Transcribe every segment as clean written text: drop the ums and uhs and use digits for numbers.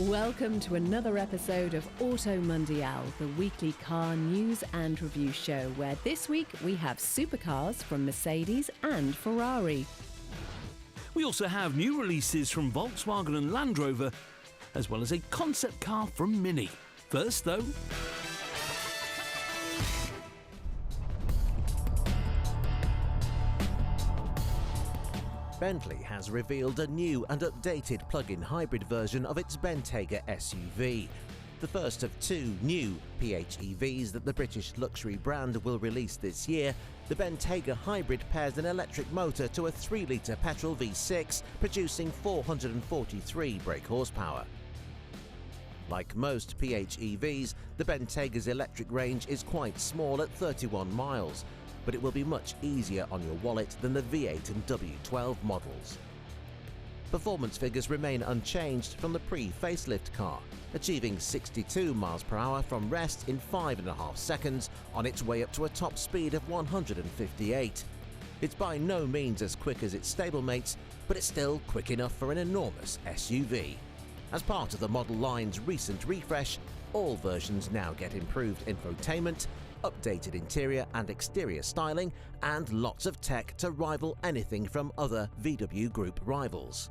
Welcome to another episode of AutoMundial, the weekly car news and review show, where this week we have supercars from Mercedes and Ferrari. We also have new releases from Volkswagen and Land Rover, as well as a concept car from Mini. First though, Bentley has revealed a new and updated plug-in hybrid version of its Bentayga SUV. The first of two new PHEVs that the British luxury brand will release this year, the Bentayga hybrid pairs an electric motor to a 3-litre petrol V6, producing 443 brake horsepower. Like most PHEVs, the Bentayga's electric range is quite small at 31 miles. But it will be much easier on your wallet than the V8 and W12 models. Performance figures remain unchanged from the pre-facelift car, achieving 62 miles per hour from rest in 5.5 seconds on its way up to a top speed of 158. It's by no means as quick as its stablemates, but it's still quick enough for an enormous SUV. As part of the model line's recent refresh, all versions now get improved infotainment, updated interior and exterior styling, and lots of tech to rival anything from other VW Group rivals.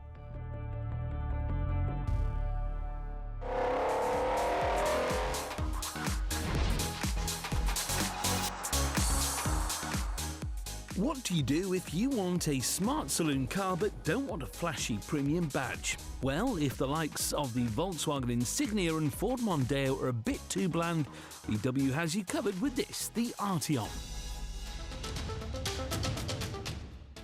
what do you do if you want a smart saloon car but don't want a flashy premium badge? Well, if the likes of the Volkswagen Insignia and Ford Mondeo are a bit too bland, VW has you covered with this, the Arteon.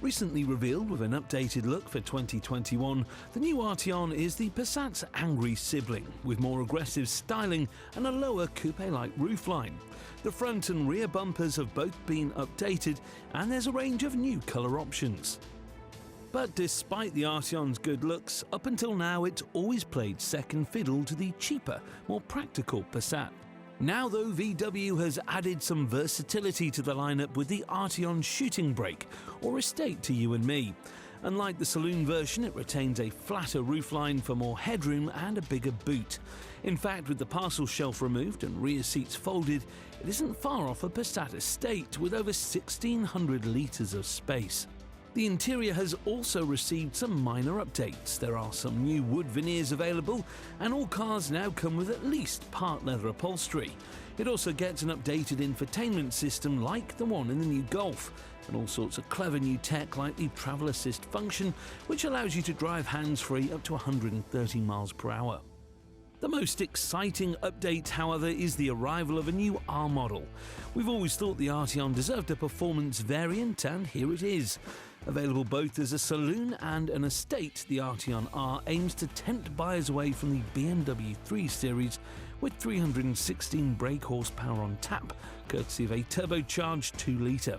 Recently revealed with an updated look for 2021, the new Arteon is the Passat's angry sibling, with more aggressive styling and a lower coupe-like roofline. The front and rear bumpers have both been updated, and there's a range of new colour options. But despite the Arteon's good looks, up until now it's always played second fiddle to the cheaper, more practical Passat. Now though, VW has added some versatility to the lineup with the Arteon Shootingbrake, or Estate to you and me. Unlike the saloon version, it retains a flatter roofline for more headroom and a bigger boot. In fact, with the parcel shelf removed and rear seats folded, it isn't far off a Passat Estate with over 1,600 litres of space. The interior has also received some minor updates. There are some new wood veneers available, and all cars now come with at least part leather upholstery. It also gets an updated infotainment system like the one in the new Golf, and all sorts of clever new tech like the travel assist function, which allows you to drive hands-free up to 130 miles per hour. The most exciting update, however, is the arrival of a new R model. We've always thought the Arteon deserved a performance variant, and here it is. Available both as a saloon and an estate, the Arteon R aims to tempt buyers away from the BMW 3 Series with 316 brake horsepower on tap, courtesy of a turbocharged 2-litre.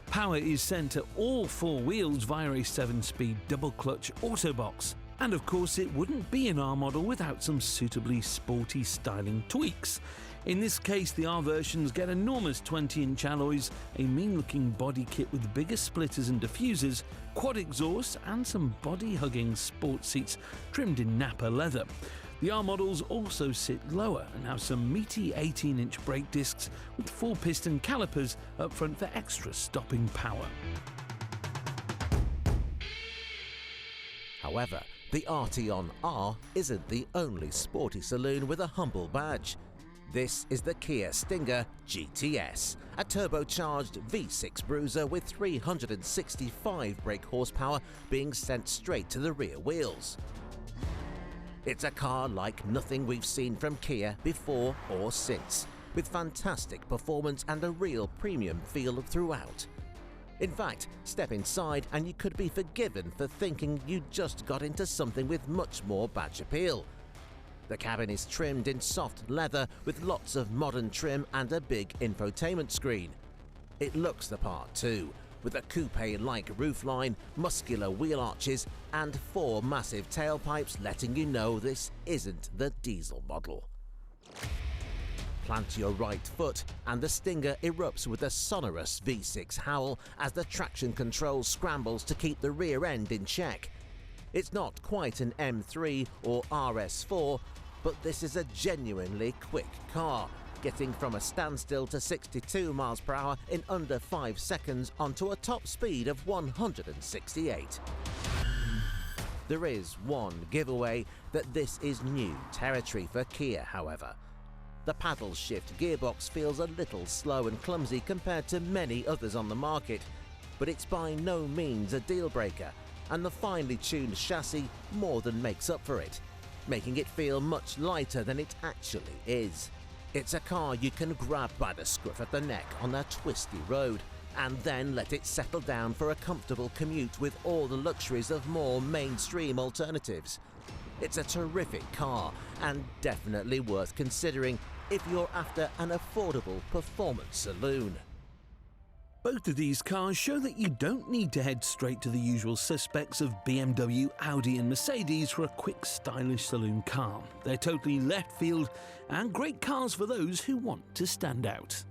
Power is sent to all four wheels via a 7-speed double-clutch autobox. And of course, it wouldn't be an R model without some suitably sporty styling tweaks. In this case, the R versions get enormous 20-inch alloys, a mean-looking body kit with bigger splitters and diffusers, quad exhaust, and some body-hugging sports seats trimmed in Napa leather. The R models also sit lower and have some meaty 18-inch brake discs with 4-piston calipers up front for extra stopping power. However, the Arteon R isn't the only sporty saloon with a humble badge. This is the Kia Stinger GTS, a turbocharged V6 bruiser with 365 brake horsepower being sent straight to the rear wheels. It's a car like nothing we've seen from Kia before or since, with fantastic performance and a real premium feel throughout. In fact, step inside and you could be forgiven for thinking you just got into something with much more badge appeal. The cabin is trimmed in soft leather with lots of modern trim and a big infotainment screen. It looks the part too, with a coupe-like roofline, muscular wheel arches, and 4 massive tailpipes letting you know this isn't the diesel model. Plant your right foot and the Stinger erupts with a sonorous V6 howl as the traction control scrambles to keep the rear end in check. It's not quite an M3 or RS4, but this is a genuinely quick car, getting from a standstill to 62 miles per hour in under 5 seconds onto a top speed of 168. There is one giveaway that this is new territory for Kia, however. The paddle shift gearbox feels a little slow and clumsy compared to many others on the market, but it's by no means a deal breaker, and the finely tuned chassis more than makes up for it, making it feel much lighter than it actually is. It's a car you can grab by the scruff of the neck on a twisty road, and then let it settle down for a comfortable commute with all the luxuries of more mainstream alternatives. It's a terrific car, and definitely worth considering if you're after an affordable performance saloon. Both of these cars show that you don't need to head straight to the usual suspects of BMW, Audi and Mercedes for a quick, stylish saloon car. They're totally left field and great cars for those who want to stand out.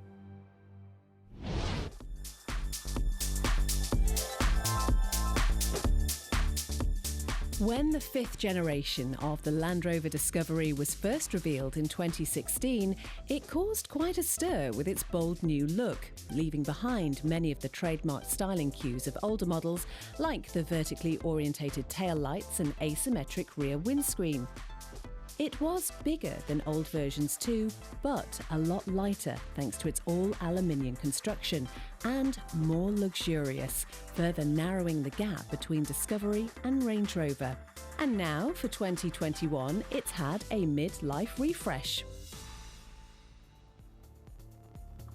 When the 5th generation of the Land Rover Discovery was first revealed in 2016, it caused quite a stir with its bold new look, leaving behind many of the trademark styling cues of older models like the vertically orientated taillights and asymmetric rear windscreen. It was bigger than old versions too, but a lot lighter thanks to its all-aluminium construction, and more luxurious, further narrowing the gap between Discovery and Range Rover. And now, for 2021, it's had a mid-life refresh.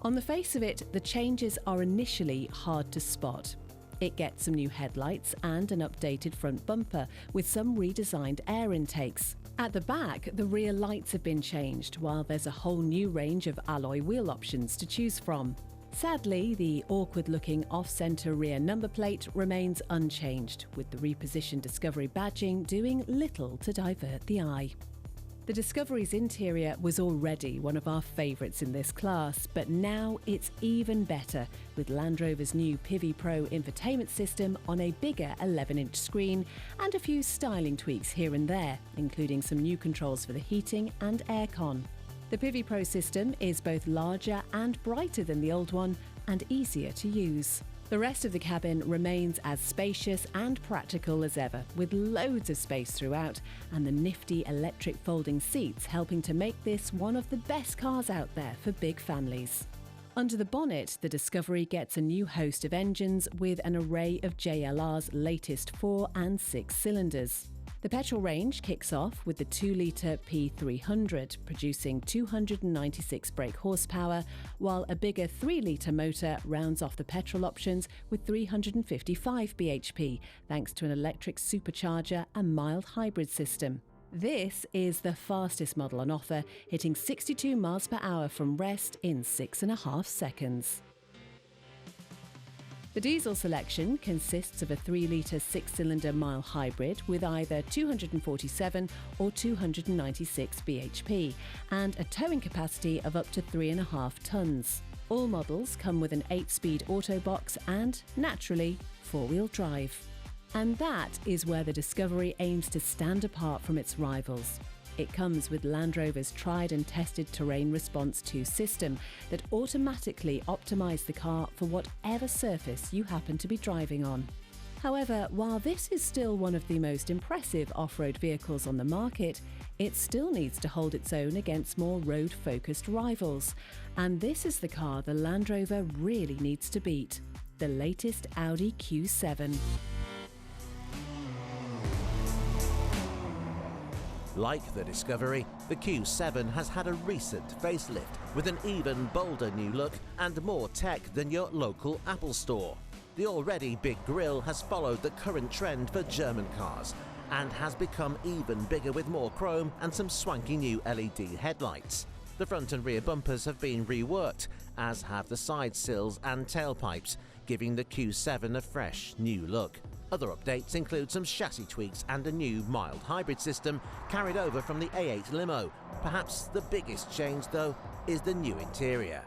On the face of it, the changes are initially hard to spot. It gets some new headlights and an updated front bumper with some redesigned air intakes. At the back, the rear lights have been changed, while there's a whole new range of alloy wheel options to choose from. Sadly, the awkward-looking off-centre rear number plate remains unchanged, with the repositioned Discovery badging doing little to divert the eye. The Discovery's interior was already one of our favourites in this class, but now it's even better with Land Rover's new Pivi Pro infotainment system on a bigger 11-inch screen and a few styling tweaks here and there, including some new controls for the heating and aircon. The Pivi Pro system is both larger and brighter than the old one and easier to use. The rest of the cabin remains as spacious and practical as ever, with loads of space throughout and the nifty electric folding seats helping to make this one of the best cars out there for big families. Under the bonnet, the Discovery gets a new host of engines with an array of JLR's latest 4 and 6 cylinders. The petrol range kicks off with the 2-litre P300, producing 296 brake horsepower, while a bigger 3-litre motor rounds off the petrol options with 355 bhp, thanks to an electric supercharger and mild hybrid system. This is the fastest model on offer, hitting 62 miles per hour from rest in 6.5 seconds. The diesel selection consists of a 3-litre 6-cylinder mild hybrid with either 247 or 296 bhp and a towing capacity of up to 3.5 tonnes. All models come with an 8-speed auto box and, naturally, 4-wheel drive. And that is where the Discovery aims to stand apart from its rivals. It comes with Land Rover's tried and tested Terrain Response 2 system that automatically optimised the car for whatever surface you happen to be driving on. However, while this is still one of the most impressive off-road vehicles on the market, it still needs to hold its own against more road-focused rivals. And this is the car the Land Rover really needs to beat: the latest Audi Q7. Like the Discovery, the Q7 has had a recent facelift with an even bolder new look and more tech than your local Apple store. The already big grille has followed the current trend for German cars and has become even bigger with more chrome and some swanky new LED headlights. The front and rear bumpers have been reworked, as have the side sills and tailpipes, giving the Q7 a fresh new look. Other updates include some chassis tweaks and a new mild hybrid system carried over from the A8 limo. Perhaps the biggest change, though, is the new interior.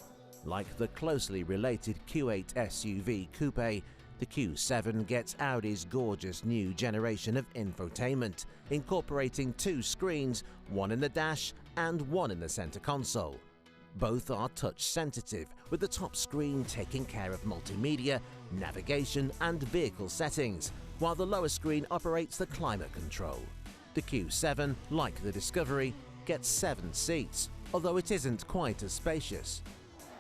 Like the closely related Q8 SUV coupe, The Q7 gets Audi's gorgeous new generation of infotainment, incorporating 2 screens, one in the dash and one in the center console. Both are touch-sensitive, with the top screen taking care of multimedia, navigation and vehicle settings, while the lower screen operates the climate control. The Q7, like the Discovery, gets 7 seats, although it isn't quite as spacious.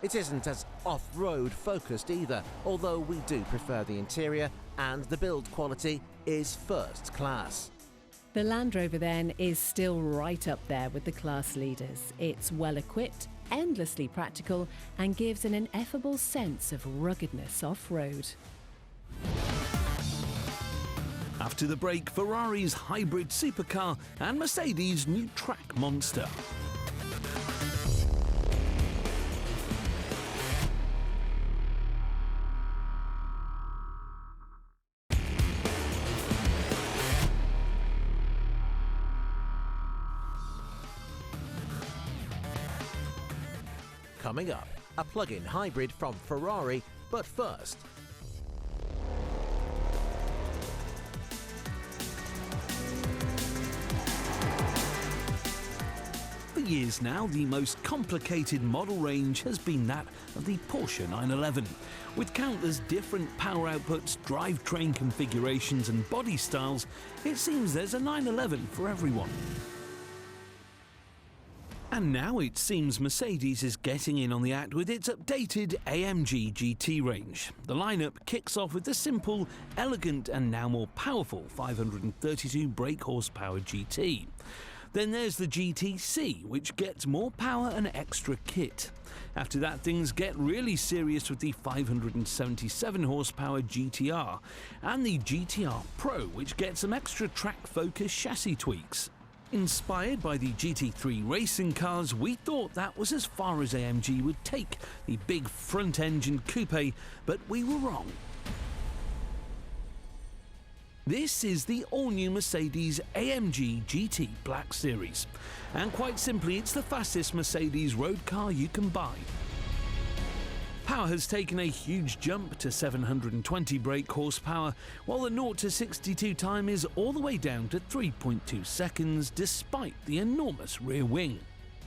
It isn't as off-road focused either, although we do prefer the interior, and the build quality is first class. The Land Rover then is still right up there with the class leaders. It's well equipped, endlessly practical, and gives an ineffable sense of ruggedness off-road. After the break, Ferrari's hybrid supercar and Mercedes' new track monster. Coming up, a plug-in hybrid from Ferrari, but first, For years now, the most complicated model range has been that of the Porsche 911. With countless different power outputs, drivetrain configurations and body styles, it seems there's a 911 for everyone. And now it seems Mercedes is getting in on the act with its updated AMG GT range. The lineup kicks off with the simple, elegant and now more powerful 532 brake horsepower GT. Then there's the GTC, which gets more power and extra kit. After that, things get really serious with the 577 horsepower GTR and the GTR Pro, which gets some extra track-focused chassis tweaks. Inspired by the GT3 racing cars, we thought that was as far as AMG would take the big front-engine coupe, but we were wrong. This is the all-new Mercedes AMG GT Black Series, and quite simply, it's the fastest Mercedes road car you can buy. Power has taken a huge jump to 720 brake horsepower, while the 0 to 62 time is all the way down to 3.2 seconds, despite the enormous rear wing.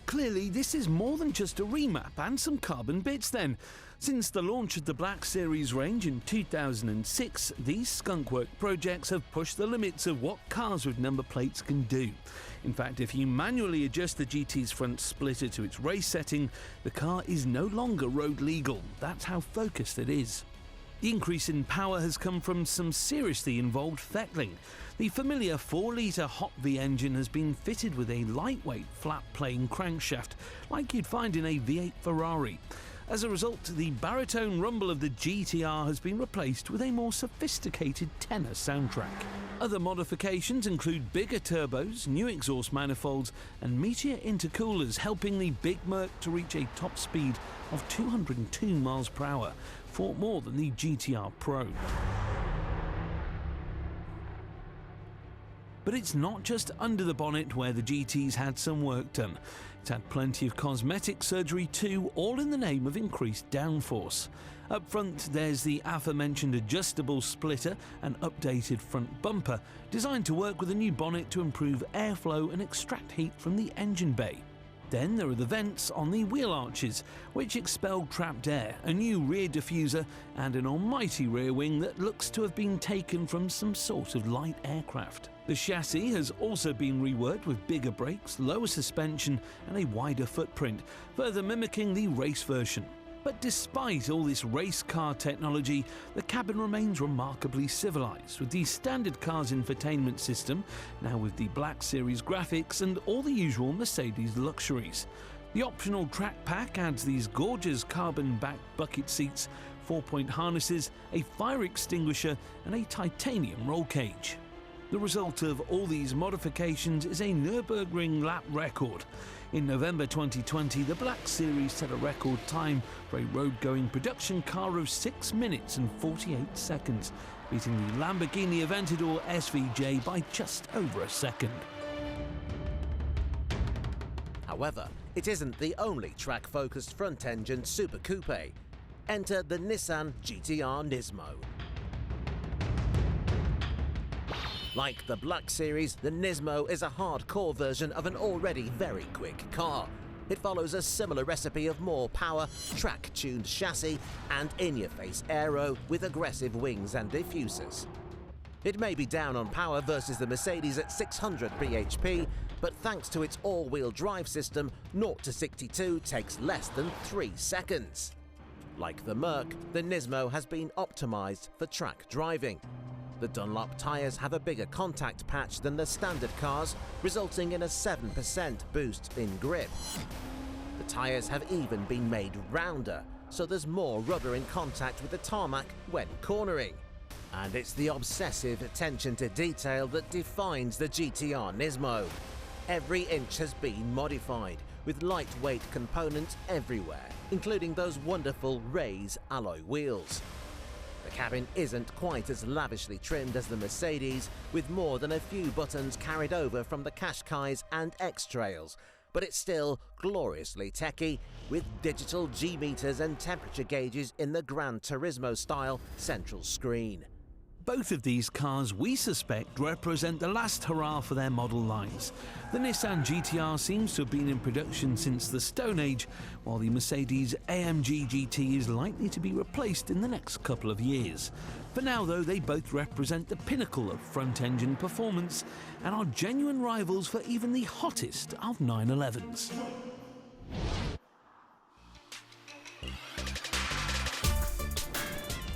Clearly, this is more than just a remap and some carbon bits then. Since the launch of the Black Series range in 2006, these skunkwork projects have pushed the limits of what cars with number plates can do. In fact, if you manually adjust the GT's front splitter to its race setting, the car is no longer road legal. That's how focused it is. The increase in power has come from some seriously involved fettling. The familiar 4-litre Hot V engine has been fitted with a lightweight flat-plane crankshaft, like you'd find in a V8 Ferrari. As a result, the baritone rumble of the GTR has been replaced with a more sophisticated tenor soundtrack. Other modifications include bigger turbos, new exhaust manifolds, and meteor intercoolers, helping the Big Merc to reach a top speed of 202 miles per hour, far more than the GTR Pro. But it's not just under the bonnet where the GT's had some work done. It's had plenty of cosmetic surgery too, all in the name of increased downforce. Up front, there's the aforementioned adjustable splitter and updated front bumper, designed to work with a new bonnet to improve airflow and extract heat from the engine bay. Then there are the vents on the wheel arches, which expel trapped air, a new rear diffuser, and an almighty rear wing that looks to have been taken from some sort of light aircraft. The chassis has also been reworked with bigger brakes, lower suspension, and a wider footprint, further mimicking the race version. But despite all this race car technology, the cabin remains remarkably civilized, with the standard car's infotainment system, now with the Black Series graphics and all the usual Mercedes luxuries. The optional track pack adds these gorgeous carbon-backed bucket seats, 4-point harnesses, a fire extinguisher, and a titanium roll cage. The result of all these modifications is a Nürburgring lap record. In November 2020, the Black Series set a record time for a road-going production car of 6 minutes and 48 seconds, beating the Lamborghini Aventador SVJ by just over a second. However, it isn't the only track-focused front-engine super coupe. Enter the Nissan GTR Nismo. Like the Black Series, the Nismo is a hardcore version of an already very quick car. It follows a similar recipe of more power, track-tuned chassis, and in-your-face aero with aggressive wings and diffusers. It may be down on power versus the Mercedes at 600 bhp, but thanks to its all-wheel drive system, 0 to 62 takes less than 3 seconds. Like the Merc, the Nismo has been optimised for track driving. The Dunlop tyres have a bigger contact patch than the standard cars, resulting in a 7% boost in grip. The tyres have even been made rounder, so there's more rubber in contact with the tarmac when cornering. And it's the obsessive attention to detail that defines the GTR Nismo. Every inch has been modified, with lightweight components everywhere, including those wonderful Rays alloy wheels. The cabin isn't quite as lavishly trimmed as the Mercedes, with more than a few buttons carried over from the Qashqais and X-Trails, but it's still gloriously techy, with digital G-meters and temperature gauges in the Gran Turismo-style central screen. Both of these cars, we suspect, represent the last hurrah for their model lines. The Nissan GTR seems to have been in production since the Stone Age, while the Mercedes-AMG GT is likely to be replaced in the next couple of years. For now, though, they both represent the pinnacle of front-engine performance and are genuine rivals for even the hottest of 911s.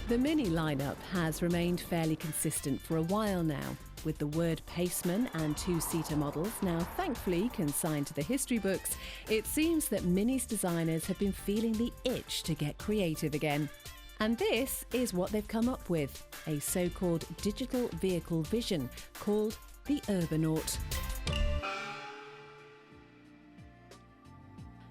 The Mini lineup has remained fairly consistent for a while now, with the word Paceman and two-seater models now thankfully consigned to the history books. It seems that Mini's designers have been feeling the itch to get creative again. And this is what they've come up with, a so-called digital vehicle vision called the URBANAUT.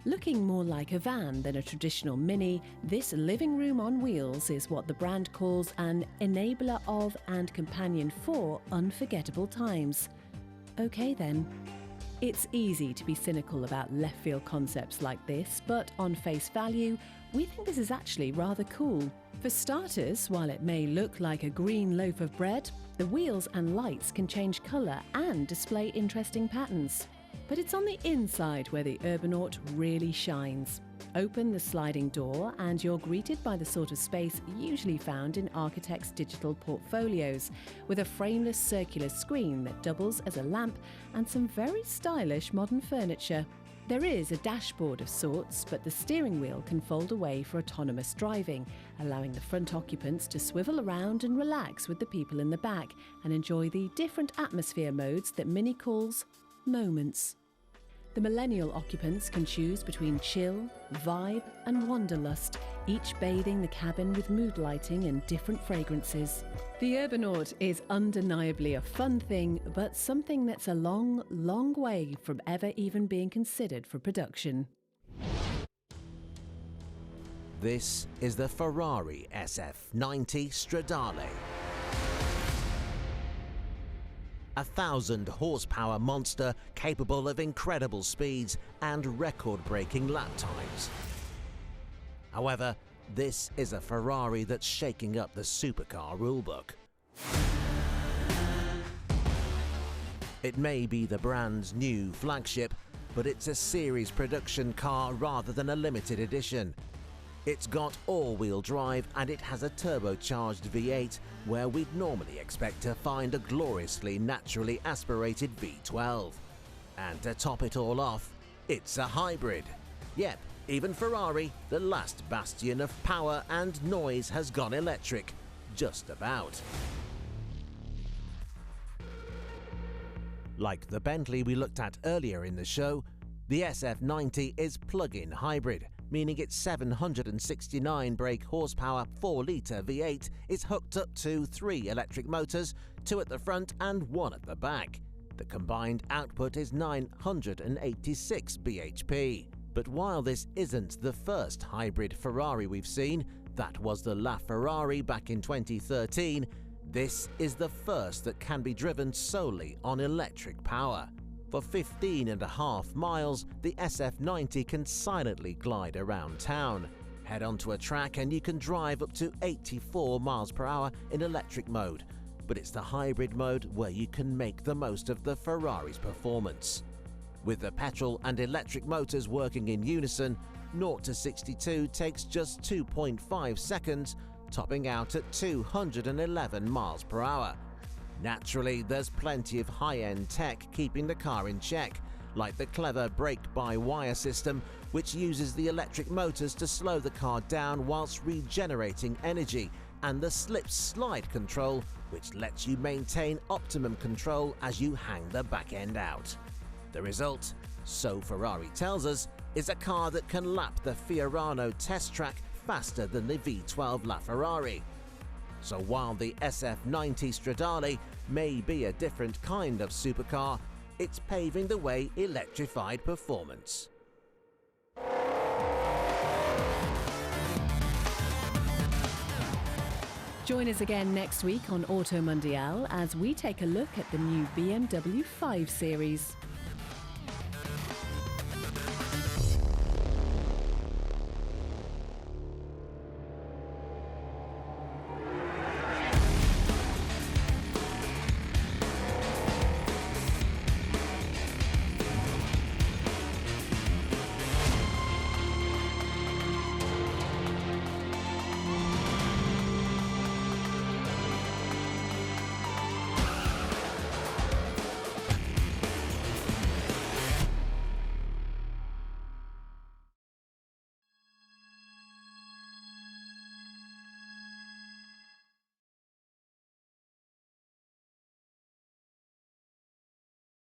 Looking more like a van than a traditional Mini, this living room on wheels is what the brand calls an enabler of and companion for unforgettable times. Okay then. It's easy to be cynical about left-field concepts like this, but on face value, we think this is actually rather cool. For starters, while it may look like a green loaf of bread, the wheels and lights can change colour and display interesting patterns. But it's on the inside where the URBANAUT really shines. Open the sliding door and you're greeted by the sort of space usually found in architects' digital portfolios, with a frameless circular screen that doubles as a lamp and some very stylish modern furniture. There is a dashboard of sorts, but the steering wheel can fold away for autonomous driving, allowing the front occupants to swivel around and relax with the people in the back and enjoy the different atmosphere modes that Mini calls moments. The millennial occupants can choose between chill, vibe and wanderlust, each bathing the cabin with mood lighting and different fragrances. The URBANAUT is undeniably a fun thing, but something that's a long, long way from ever even being considered for production. This is the Ferrari SF90 Stradale. 1,000 horsepower monster capable of incredible speeds and record-breaking lap times. However, this is a Ferrari that's shaking up the supercar rulebook. It may be the brand's new flagship, but it's a series production car rather than a limited edition. It's got all-wheel drive and it has a turbocharged V8 where we'd normally expect to find a gloriously naturally aspirated V12. And to top it all off, it's a hybrid. Yep, even Ferrari, the last bastion of power and noise, has gone electric. Just about. Like the Bentley we looked at earlier in the show, the SF90 is plug-in hybrid, meaning its 769 brake horsepower 4-litre V8 is hooked up to 3 electric motors, 2 at the front and 1 at the back. The combined output is 986 bhp. But while this isn't the first hybrid Ferrari we've seen, that was the LaFerrari back in 2013, this is the first that can be driven solely on electric power. For 15.5 miles, the SF90 can silently glide around town. Head onto a track and you can drive up to 84 miles per hour in electric mode. but it's the hybrid mode where you can make the most of the Ferrari's performance. With the petrol and electric motors working in unison, 0 to 62 takes just 2.5 seconds, topping out at 211 miles per hour. Naturally, there's plenty of high-end tech keeping the car in check, like the clever brake-by-wire system, which uses the electric motors to slow the car down whilst regenerating energy, and the slip-slide control, which lets you maintain optimum control as you hang the back end out. The result, so Ferrari tells us, is a car that can lap the Fiorano test track faster than the V12 LaFerrari. So while the SF90 Stradale may be a different kind of supercar, it's paving the way electrified performance. Join us again next week on AutoMundial as we take a look at the new BMW 5 Series.